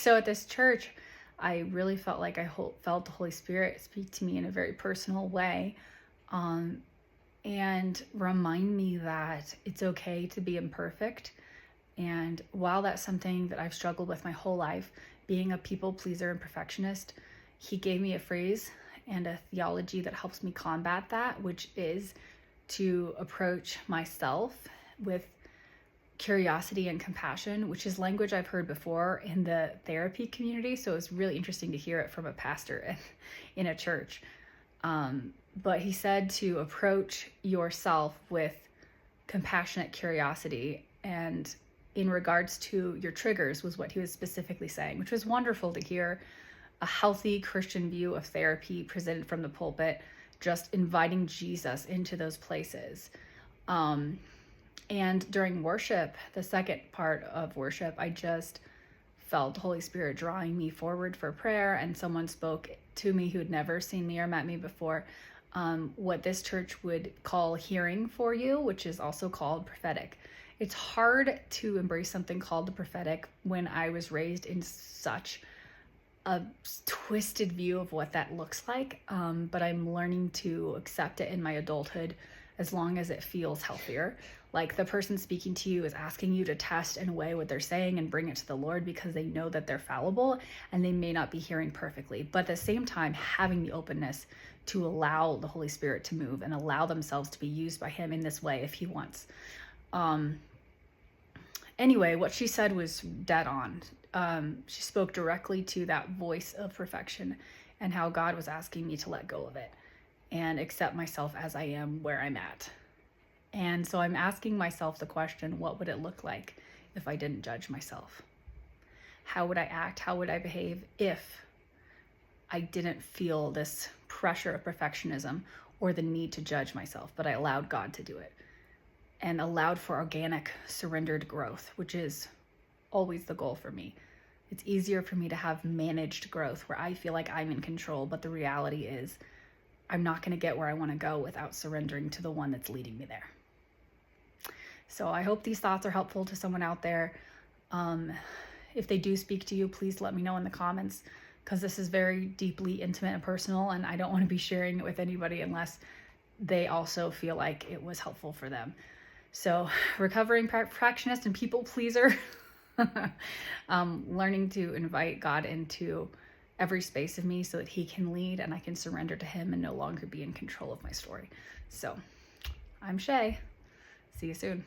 So at this church, I really felt like felt the Holy Spirit speak to me in a very personal way, um, and remind me that it's okay to be imperfect. And while that's something that I've struggled with my whole life, being a people pleaser and perfectionist, he gave me a phrase and a theology that helps me combat that, which is to approach myself with curiosity and compassion, which is language I've heard before in the therapy community. So it's really interesting to hear it from a pastor in a church. But he said to approach yourself with compassionate curiosity, and in regards to your triggers was what he was specifically saying, which was wonderful to hear a healthy Christian view of therapy presented from the pulpit, just inviting Jesus into those places. And during worship, the second part of worship, I just felt the Holy Spirit drawing me forward for prayer, and someone spoke to me who'd never seen me or met me before, what this church would call hearing for you, which is also called prophetic. It's hard to embrace something called the prophetic when I was raised in such a twisted view of what that looks like, but I'm learning to accept it in my adulthood as long as it feels healthier. Like the person speaking to you is asking you to test and weigh what they're saying and bring it to the Lord because they know that they're fallible and they may not be hearing perfectly, but at the same time having the openness to allow the Holy Spirit to move and allow themselves to be used by him in this way if he wants. Anyway, what she said was dead on. She spoke directly to that voice of perfection and how God was asking me to let go of it and accept myself as I am where I'm at. And so I'm asking myself the question, what would it look like if I didn't judge myself? How would I act? How would I behave if I didn't feel this pressure of perfectionism or the need to judge myself, but I allowed God to do it and allowed for organic, surrendered growth, which is always the goal for me. It's easier for me to have managed growth where I feel like I'm in control, but the reality is I'm not going to get where I want to go without surrendering to the one that's leading me there. So I hope these thoughts are helpful to someone out there. If they do speak to you, please let me know in the comments, because this is very deeply intimate and personal, and I don't want to be sharing it with anybody unless they also feel like it was helpful for them. So recovering perfectionist and people pleaser, learning to invite God into every space of me so that he can lead and I can surrender to him and no longer be in control of my story. So I'm Shay. See you soon.